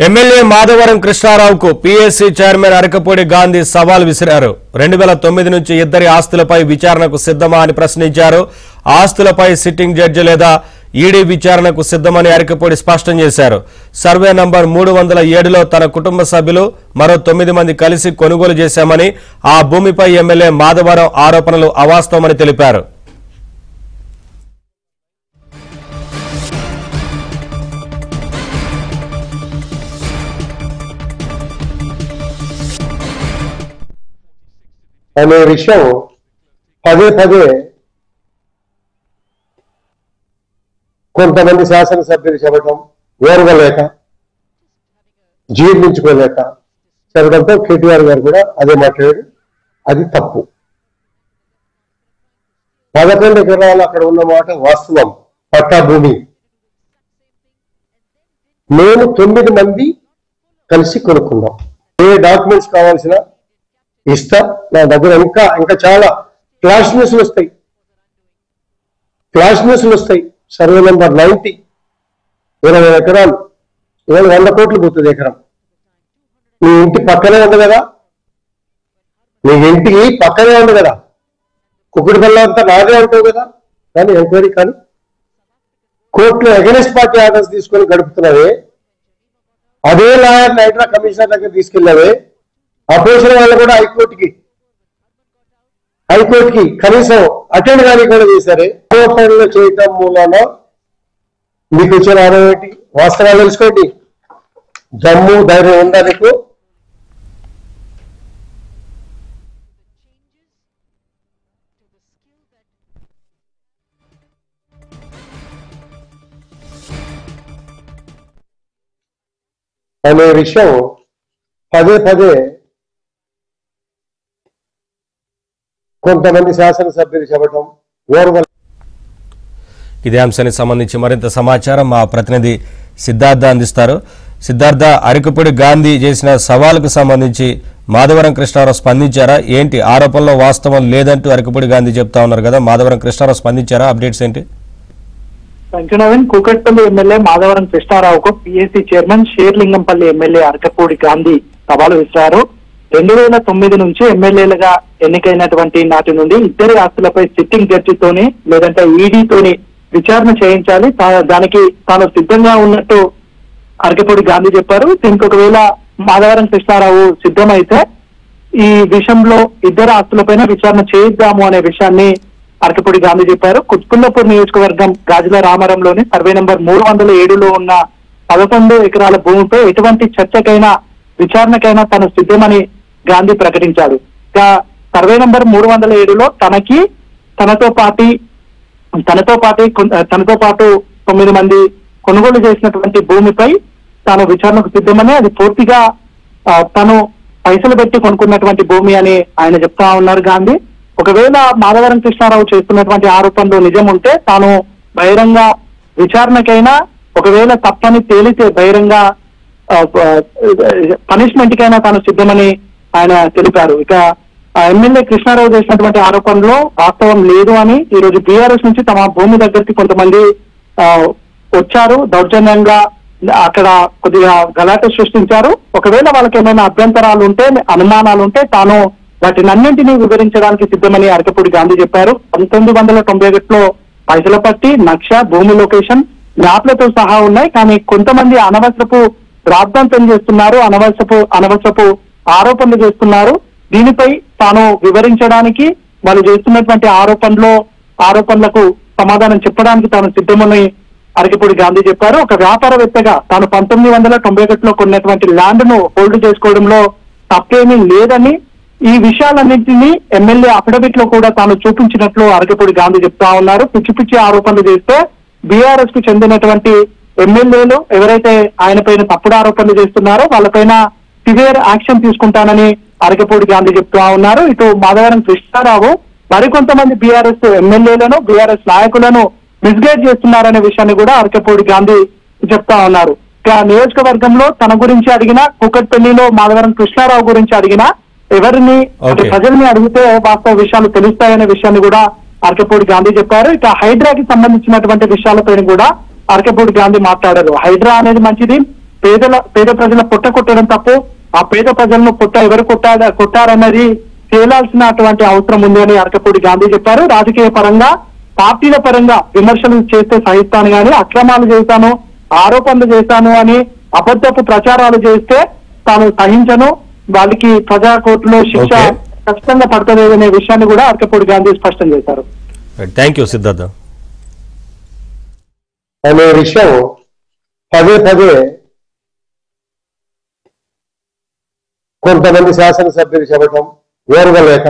MLA Madhavaram కృష్ణారావుకు PSC chairman Arekapudi Gandhi సవాల్ విసిరారు. 2009 నుంచి ఇద్దరి ఆస్తులపై విచారణకు సిద్ధమా అని ప్రశ్నించారు. ఆస్తులపై సిట్టింగ్ జడ్జి లేదా ఈడీ విచారణకు సిద్ధమని అరకపూడి స్పష్టం చేశారు. సర్వే నంబర్ 307లో తన కుటుంబ సభ్యులు మరో 9 మంది కలిసి కొనుగోలు చేశామని, ఆ భూమిపై ఎమ్మెల్యే మాధవరం ఆరోపణలు అవాస్తవమని తెలిపారు. అనే విషయం పదే పదే కొంతమంది శాసనసభ్యులు చెప్పడం ఓర్వలేక జీర్ణించుకోలేక చెప్పడంతో కేటీఆర్ గారు కూడా అదే మాట్లాడారు. అది తప్పు. 11 ఎకరాలు అక్కడ ఉన్నమాట వాస్తవం, పట్టా భూమి. మేము 9 మంది కలిసి కొనుక్కున్నాం. ఏ డాక్యుమెంట్స్ కావాల్సిన ఇస్తా. నా దగ్గర ఇంకా చాలా ఫ్లాష్ న్యూస్లు వస్తాయి. సర్వే నెంబర్ 90, 20 ఎకరాలు, 100 కోట్లు పోతుంది ఎకరం. నీ ఇంటి పక్కనే ఉంది కదా, కుక్కడి పిల్ల అంతా నాదే అంటావు కదా. కానీ ఎంక్వైరీ కానీ కోర్టులో అగెనిస్ట్ పార్టీ ఆర్డర్స్ తీసుకొని గడుపుతున్నావే. అదే లాయర్ హైడ్రా కమిషనర్ దగ్గర తీసుకెళ్ళావే. అపోజిషన్ వాళ్ళు కూడా హైకోర్టుకి కనీసం అటెండ్ కానీ కూడా చేశారే. ఆరోపణలు చేయటం మూలాన మీకు వచ్చిన ఆరోపణ ఏంటి? వాస్తవాలు తెలుసుకోండి. జమ్ము ధైర్యం ఉందా నీకు? అనే విషయం పదే పదే కొంతమంది శాసనసభ్యులు చెప్పడం ఓర్వలేక. ఇదే అంశానికి సంబంధించి మరింత సమాచారం మా ప్రతినిధి సిద్ధార్థ అందిస్తారు. సిద్ధార్థ, అరకపూడి గాంధీ చేసిన సవాలుకు సంబంధించి మాధవరం కృష్ణారావు స్పందించారా? ఏంటి ఆరోపణలో వాస్తవం లేదంటూ అరకపూడి గాంధీ చెప్తా ఉన్నారు కదా, మాధవరం కృష్ణారావు స్పందించారా? అప్డేట్స్ ఏంటి? నవీన్, కూకట్పల్లి ఎమ్మెల్యే మాధవరం కృష్ణారావుకు PSC chairman Serilingampally MLA Arekapudi Gandhi సవాలు విసిరారు. 2009 నుంచి ఎమ్మెల్యేలుగా ఎన్నికైనటువంటి నాటి నుండి ఇద్దరి ఆస్తులపై సిట్టింగ్ జడ్జితోని లేదంటే ఈడీతోని విచారణ చేయించాలి, దానికి తాను సిద్ధంగా ఉన్నట్టు అరకపూడి గాంధీ చెప్పారు. దీనికి ఒకవేళ మాధవరం కృష్ణారావు సిద్ధమైతే ఈ విషయంలో ఇద్దరు ఆస్తులపైన విచారణ చేయిద్దాము అనే విషయాన్ని అరకపూడి గాంధీ చెప్పారు. కుత్బుల్లాపూర్ నియోజకవర్గం గాజుల రామారంలోని సర్వే నంబర్ 307లో ఉన్న 11 ఎకరాల భూమిపై ఎటువంటి చర్చకైనా విచారణకైనా తను సిద్ధమని గాంధీ ప్రకటించాడు. సర్వే నంబర్ 307లో తనతో పాటు 9 మంది కొనుగోలు చేసినటువంటి భూమిపై తాను విచారణకు సిద్ధమని, అది పూర్తిగా తను పైసలు పెట్టి కొనుక్కున్నటువంటి భూమి అని ఆయన చెప్తా ఉన్నారు గాంధీ. ఒకవేళ మాధవరం కృష్ణారావు చేస్తున్నటువంటి ఆరోపణలు నిజం ఉంటే తాను బహిరంగ విచారణకైనా, ఒకవేళ తప్పని తేలితే బహిరంగ పనిష్మెంట్ కైనా తాను సిద్ధమని ఆయన తెలిపారు. ఇక ఎమ్మెల్యే కృష్ణారావు చేసినటువంటి ఆరోపణలో వాస్తవం లేదు అని ఈ రోజు బీఆర్ఎస్ నుంచి తమ భూమి దగ్గరికి కొంతమంది వచ్చారు, దౌర్జన్యంగా అక్కడ కొద్దిగా గలాట సృష్టించారు. ఒకవేళ వాళ్ళకి ఏమైనా అభ్యంతరాలు ఉంటే, అనుమానాలు ఉంటే తాను వాటినన్నింటినీ వివరించడానికి సిద్ధమని అరకపూడి గాంధీ చెప్పారు. 1991లో పైసల పట్టి, నక్ష, భూమి లొకేషన్, మ్యాప్లతో సహా ఉన్నాయి. కానీ కొంతమంది అనవసరపు రాద్ధాంతం చేస్తున్నారు, అనవసరపు ఆరోపణలు చేస్తున్నారు. దీనిపై తాను వివరించడానికి, వాళ్ళు చేస్తున్నటువంటి ఆరోపణలకు సమాధానం చెప్పడానికి తాను సిద్ధమని అరకపూడి గాంధీ చెప్పారు. ఒక వ్యాపారవేత్తగా తాను 1991లో కొన్నటువంటి ల్యాండ్ ను హోల్డ్ చేసుకోవడంలో తప్పేమీ లేదని, ఈ విషయాలన్నింటినీ ఎమ్మెల్యే అఫిడవిట్ లో కూడా తాను చూపించినట్లు అరకపూడి గాంధీ చెప్తా ఉన్నారు. పిచ్చి ఆరోపణలు చేస్తే బీఆర్ఎస్ కు చెందినటువంటి ఎమ్మెల్యేలు ఎవరైతే ఆయన పైన తప్పుడు ఆరోపణలు చేస్తున్నారో వాళ్ళపైన సివియర్ యాక్షన్ తీసుకుంటానని అరకపూడి గాంధీ చెప్తా ఉన్నారు. ఇటు మాధవరం కృష్ణారావు మరికొంతమంది బీఆర్ఎస్ ఎమ్మెల్యేలను, బీఆర్ఎస్ నాయకులను మిస్గైడ్ చేస్తున్నారనే విషయాన్ని కూడా అరకపూడి గాంధీ చెప్తా ఉన్నారు. ఇక నియోజకవర్గంలో తన గురించి అడిగినా, కూకట్పల్లిలో మాధవరం కృష్ణారావు గురించి అడిగినా, ఎవరిని ప్రజల్ని అడిగితే వాస్తవ విషయాలు తెలుస్తాయనే విషయాన్ని కూడా అరకపూడి గాంధీ చెప్పారు. ఇక హైడ్రాకి సంబంధించినటువంటి విషయాలపైన కూడా అరకపూడి గాంధీ మాట్లాడారు. హైడ్రా అనేది మంచిది, పేద ప్రజల పొట్ట కొట్టడం తప్పు. ఆ పేద ప్రజలను పొట్ట ఎవరు కొట్టారన్నది తేలాల్సినటువంటి అవసరం ఉంది అని అరకపూడి గాంధీ చెప్పారు. రాజకీయ పరంగా పార్టీల పరంగా విమర్శలు చేస్తే సహిస్తాను కానీ అక్రమాలు చేశాను, ఆరోపణలు చేశాను అని అబద్ధపు ప్రచారాలు చేస్తే తాను సహించను, వాళ్ళకి ప్రజా కోర్టులో శిక్ష ఖచ్చితంగా పడుతుంది అనే విషయాన్ని కూడా అరకపూడి గాంధీ స్పష్టం చేశారు. Thank you Siddhartha. అనే విషయం పదే పదే కొంతమంది శాసనసభ్యులు చెప్పడం ఓర్వలేక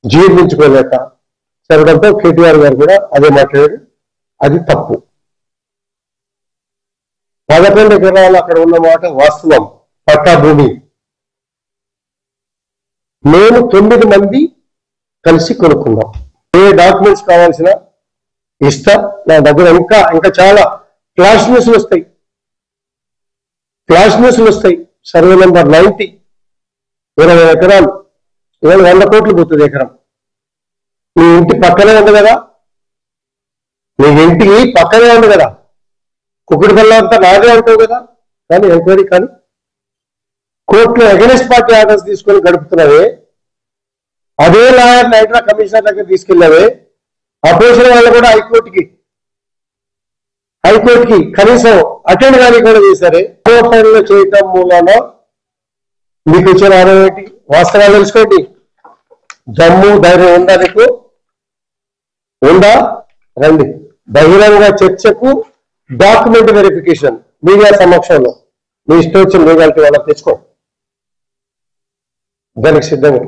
జీర్ణించుకోలేక చెప్పడంతో కేటీఆర్ గారు కూడా అదే మాట్లాడారు. అది తప్పు. 11 ఎకరాలు అక్కడ ఉన్న మాట వాస్తవం, పట్టా భూమి. మేము 9 మంది కలిసి కొనుక్కున్నాం. ఏ డాక్యుమెంట్స్ కావాల్సిన ఇస్తా. నా దగ్గర ఇంకా చాలా ఫ్లాష్ న్యూస్లు వస్తాయి. సర్వే నెంబర్ 90, 20 ఎకరాలు, ఇవాళ 100 కోట్లు పోతుంది ఎకరం. మీ ఇంటి పక్కనే ఉంది కదా, కుక్కడి వల్ల అంతా నాదే అంటావు కదా. కానీ ఎంక్వైరీ కానీ కోర్టులో అగెనిస్ట్ పార్టీ ఆర్డర్స్ తీసుకొని గడుపుతున్నావే. అదే లాయర్ హైడ్రా కమిషనర్ దగ్గర తీసుకెళ్ళావే. అపోజిషన్ వాళ్ళు కూడా హైకోర్టుకి కనీసం అటెండ్ కానీ కూడా చేశారే. ఆరోపణలు చేయటం మూలాన మీకు ఇచ్చిన ఆరోపణ ఏంటి? వాస్తవాలు తెలుసుకోండి. దమ్ము ధైర్యం ఉందా నీకు? ఉందా? రండి బహిరంగ చర్చకు, డాక్యుమెంట్ వెరిఫికేషన్ మీడియా సమక్షంలో మీ ఇష్టం వచ్చిన లీగాలిటీ వాళ్ళకి తెచ్చుకో. దానికి సిద్ధంగా